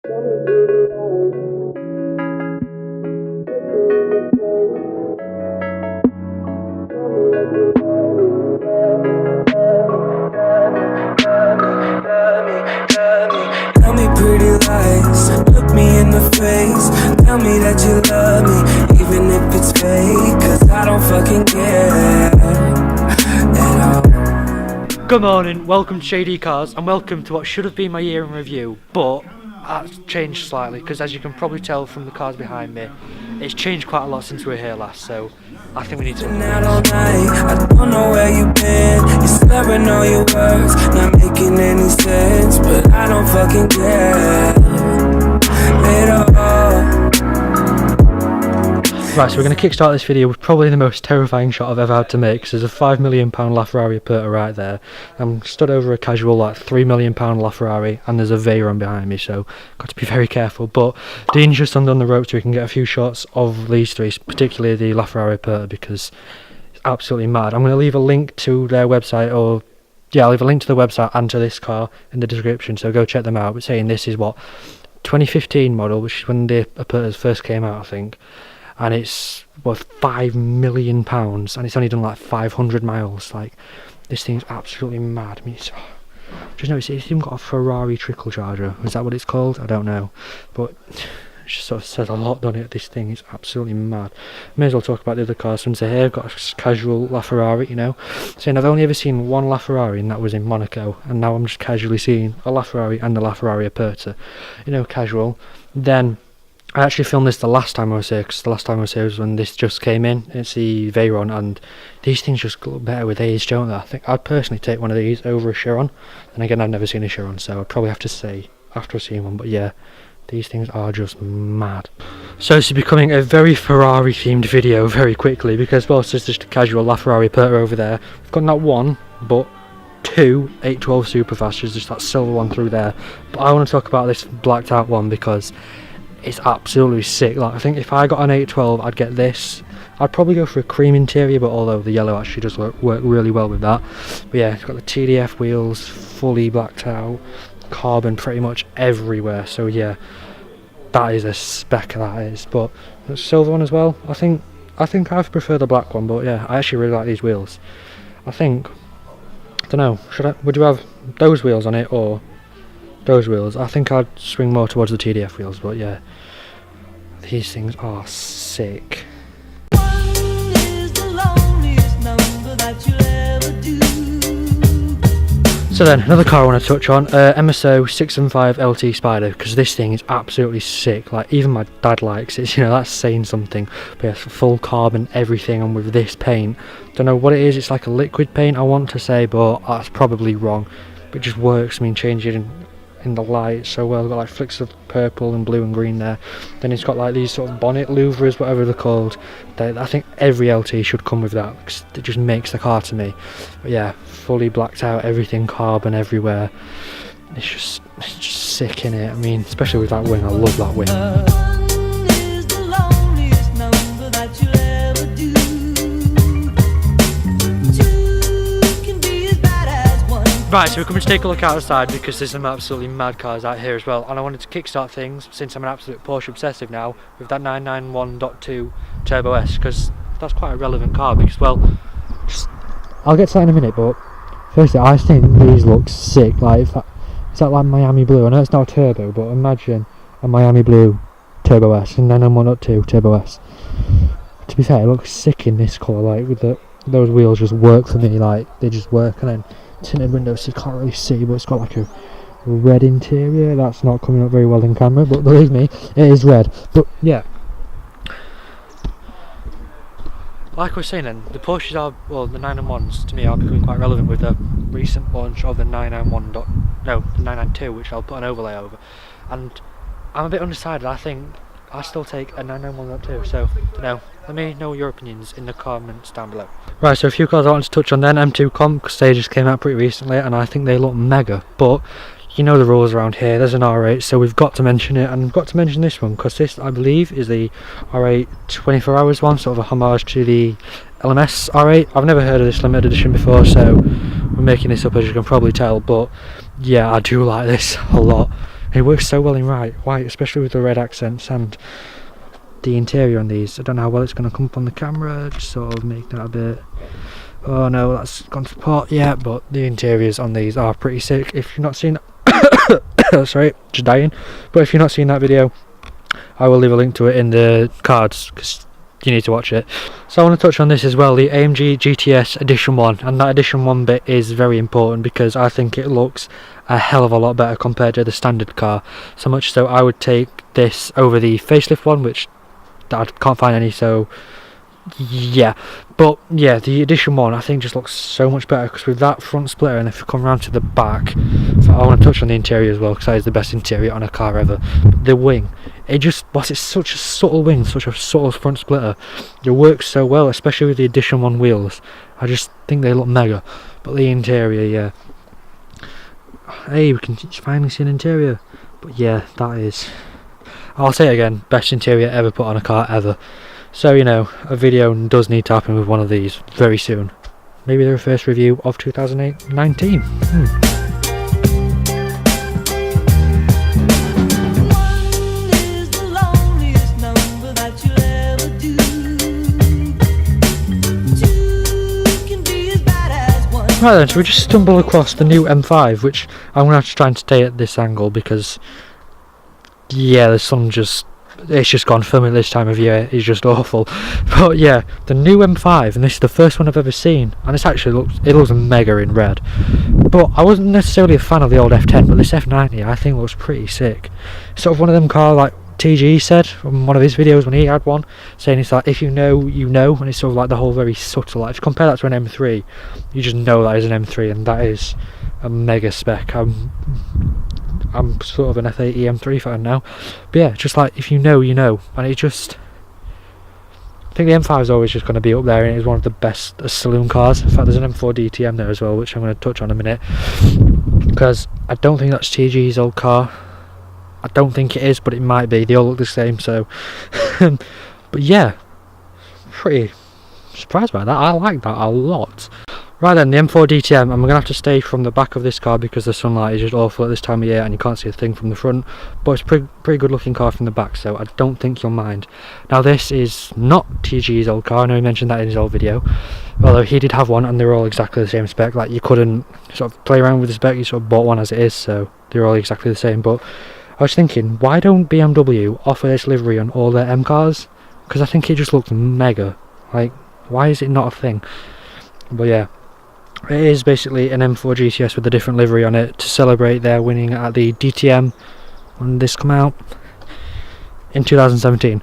Tell me pretty lies, look me in the face. Tell me that you love me, even if it's fake. Cause I don't fucking care at all. Good morning, welcome to JDcars and welcome to what should have been my year in review, but that's changed slightly because as you can probably tell from the cars behind me, it's changed quite a lot since we were here last, so I think we need to Out all night, I don't know where you've been. You're slurring all your words, not making any sense. But I don't fucking care at all. Right, so we're going to kickstart this video with probably the most terrifying shot I've ever had to make, because there's a £5 million Laferrari Aperta right there. I'm stood over a casual like £3 million Laferrari, and there's a Veyron behind me, so got to be very careful. But Dean's just undone the rope so we can get a few shots of these three, particularly the Laferrari Aperta, because it's absolutely mad. I'm going to leave a link to their website, or yeah, I'll leave a link to the website and to this car in the description, so go check them out. But saying this is what, 2015 model, which is when the Apertas first came out, I think. And it's worth £5 million, and it's only done like 500 miles. Like, this thing's absolutely mad. I mean, it's, just notice it's even got a Ferrari trickle charger. Is that what it's called? I don't know, but it just sort of says a lot, doesn't it? This thing is absolutely mad. May as well talk about the other cars. Since here, I've got a casual LaFerrari, you know. Saying I've only ever seen one LaFerrari, and that was in Monaco, and now I'm just casually seeing a LaFerrari and the LaFerrari Aperta, you know, casual. Then I actually filmed this the last time I was here, because the last time I was here was when this just came in. It's the Veyron, and these things just look better with age, don't they? I think I'd personally take one of these over a Chiron. And again, I've never seen a Chiron, so I'd probably have to say after I've seen one. But yeah, these things are just mad. So this is becoming a very Ferrari themed video very quickly, because whilst it's just a casual LaFerrari Aperta over there, we've got not one, but two 812 Superfast. There's just that silver one through there. But I want to talk about this blacked out one because it's absolutely sick. Like, I think if I got an 812, I'd get this. I'd probably go for a cream interior, but although the yellow actually does work really well with that. But yeah, it's got the TDF wheels, fully blacked out, carbon pretty much everywhere. So yeah, that is a spec, that is. But the silver one as well. I think I prefer the black one, but yeah, I actually really like these wheels. I think, I don't know, would you have those wheels on it or those wheels? I think I'd swing more towards the TDF wheels, but yeah, these things are sick. So then, another car I want to touch on, MSO 675 LT Spider, because this thing is absolutely sick. Like, even my dad likes it, you know, that's saying something. But yeah, full carbon, everything, and with this paint, don't know what it is, it's like a liquid paint I want to say, but that's probably wrong. But it just works. I mean, change it in the light so well. Got like flicks of purple and blue and green there. Then it's got like these sort of bonnet louvres, whatever they're called. I think every LT should come with that, because it just makes the car to me. But yeah, fully blacked out, everything carbon everywhere. It's just sick, innit? I mean, especially with that wing, I love that wing. Right, so we're coming to take a look outside because there's some absolutely mad cars out here as well, and I wanted to kickstart things, since I'm an absolute Porsche obsessive now, with that 991.2 Turbo S, because that's quite a relevant car. Because, well, I'll get to that in a minute, but firstly, I think these look sick. Like, is that like Miami Blue? I know it's not a turbo, but imagine a Miami Blue Turbo S and 991.2 Turbo S. To be fair, it looks sick in this colour. Like, with those wheels just work for me. Like, they just work, and then tinted windows, so you can't really see, but it's got like a red interior. That's not coming up very well in camera, but believe me, it is red. But yeah, like I was saying then, the Porsches are, well, the 991s to me are becoming quite relevant with the recent launch of the 992, which I'll put an overlay over. And I'm a bit undecided. I think I still take a 991.2, so don't know. Let me know your opinions in the comments down below. Right, so a few cars I wanted to touch on then. M2 Comp, because they just came out pretty recently, and I think they look mega. But you know the rules around here. There's an R8, so we've got to mention it, and we've got to mention this one because this, I believe, is the R8 24 hours one, sort of a homage to the LMS R8. I've never heard of this limited edition before, so we're making this up, as you can probably tell. But yeah, I do like this a lot. It works so well in white, especially with the red accents and the interior on these. I don't know how well it's going to come up on the camera, just sort of make that a bit... Oh no, that's gone to pot, yeah, but the interiors on these are pretty sick. If you've not seen... sorry, just dying. But if you've not seen that video, I will leave a link to it in the cards, because you need to watch it. So I want to touch on this as well, the AMG GTS Edition 1, and that Edition 1 bit is very important because I think it looks a hell of a lot better compared to the standard car. So much so I would take this over the facelift one, which I can't find any, so yeah. But yeah, the Edition 1 I think just looks so much better, because with that front splitter, and if you come around to the back, so I want to touch on the interior as well, because that is the best interior on a car ever. The wing, it's such a subtle wing, such a subtle front splitter. It works so well, especially with the Edition 1 wheels. I just think they look mega. But the interior, yeah. Hey, we can finally see an interior. But yeah, that is... I'll say it again, best interior ever put on a car ever. So, you know, a video does need to happen with one of these very soon. Maybe their first review of 2019. Right then, so we just stumbled across the new M5, which I'm going to have to try and stay at this angle because, yeah, the sun it's just gone. Filming this time of year is just awful. But yeah, the new M5, and this is the first one I've ever seen, and it looks mega in red. But I wasn't necessarily a fan of the old F10, but this F90 I think looks pretty sick. Sort of one of them cars like TG said on one of his videos when he had one, saying it's like, if you know, you know, and it's sort of like the whole very subtle, like if you compare that to an M3, you just know that is an M3, and that is a mega spec. I'm sort of an F80 M3 fan now, but yeah, just like if you know, you know, and it just, I think the M5 is always just going to be up there, and it's one of the best saloon cars. In fact, there's an M4 DTM there as well, which I'm going to touch on in a minute, because I don't think that's TG's old car. I don't think it is, but it might be. They all look the same, so but yeah, pretty surprised by that. I like that a lot. Right then, the M4 DTM, I'm going to have to stay from the back of this car because the sunlight is just awful at this time of year and you can't see a thing from the front, but it's a pretty good looking car from the back, so I don't think you'll mind. Now this is not TG's old car. I know he mentioned that in his old video, although he did have one and they were all exactly the same spec. Like, you couldn't sort of play around with the spec, you sort of bought one as it is, so they're all exactly the same. But I was thinking, why don't BMW offer this livery on all their M cars? Because I think it just looks mega. Like, why is it not a thing? But yeah, it is basically an M4 GTS with a different livery on it to celebrate their winning at the DTM when this come out in 2017.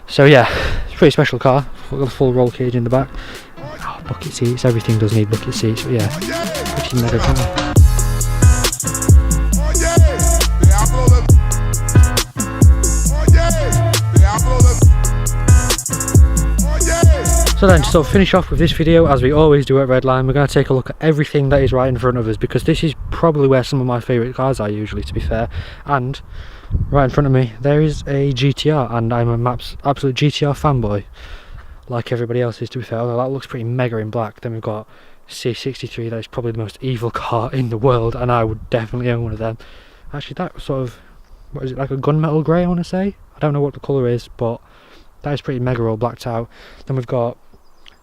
So yeah, it's a pretty special car. Got a full roll cage in the back. Oh, bucket seats, everything does need bucket seats, but yeah, pretty mega car. So then, to sort of finish off with this video, as we always do at Redline, we're going to take a look at everything that is right in front of us, because this is probably where some of my favourite cars are usually, to be fair. And right in front of me there is a GTR, and I'm an absolute GTR fanboy, like everybody else is, to be fair, although that looks pretty mega in black. Then we've got C63, that is probably the most evil car in the world, and I would definitely own one of them. Actually, that sort of, what is it, like a gunmetal grey, I want to say? I don't know what the colour is, but that is pretty mega all blacked out. Then we've got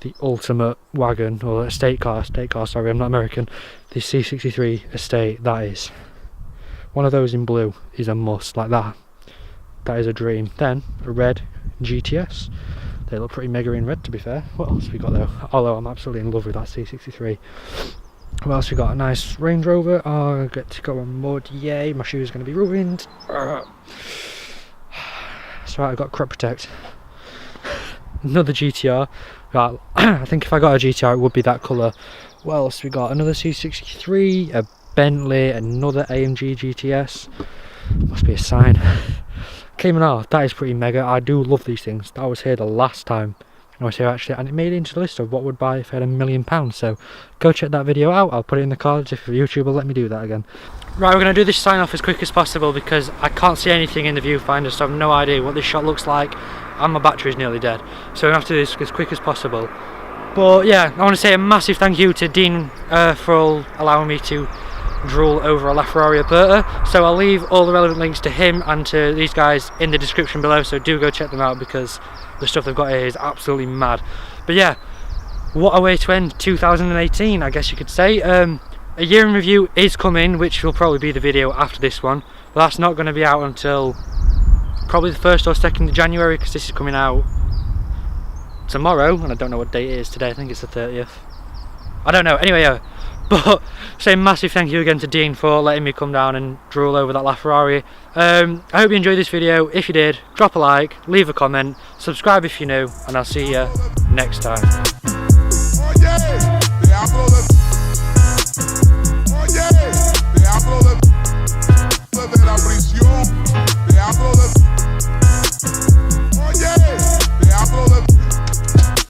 the ultimate wagon, or estate car, sorry, I'm not American, the C63 estate. That is one of those in blue is a must. Like that is a dream. Then a red GTS, they look pretty mega in red, to be fair. What else we got though? Although I'm absolutely in love with that C63. What else we got? A nice Range Rover. Oh, I get to go on mud, yay, my shoe's going to be ruined. That's right, I got crop protect. Another GTR. Right, I think if I got a GTR it would be that colour. What else we got? Another C63, a Bentley, another AMG GTS. Must be a sign. Cayman R, that is pretty mega. I do love these things. That was here the last time I was here actually, and it made it into the list of what would buy if I had £1 million. So go check that video out. I'll put it in the cards if YouTube will let me do that again. Right, we're going to do this sign off as quick as possible because I can't see anything in the viewfinder, so I have no idea what this shot looks like, and my battery is nearly dead, so we're going to have to do this as quick as possible. But yeah, I want to say a massive thank you to Dean for allowing me to drool over a Laferrari Aperta. So I'll leave all the relevant links to him and to these guys in the description below, so do go check them out because the stuff they've got here is absolutely mad. But yeah, what a way to end 2018, I guess you could say. A year in review is coming, which will probably be the video after this one, but that's not going to be out until probably the 1st or 2nd of January, because this is coming out tomorrow, and I don't know what date it is today. I think it's the 30th. I don't know. Anyway, yeah. But say massive thank you again to Dean for letting me come down and drool over that LaFerrari. I hope you enjoyed this video. If you did, drop a like, leave a comment, subscribe if you're new, and I'll see you next time.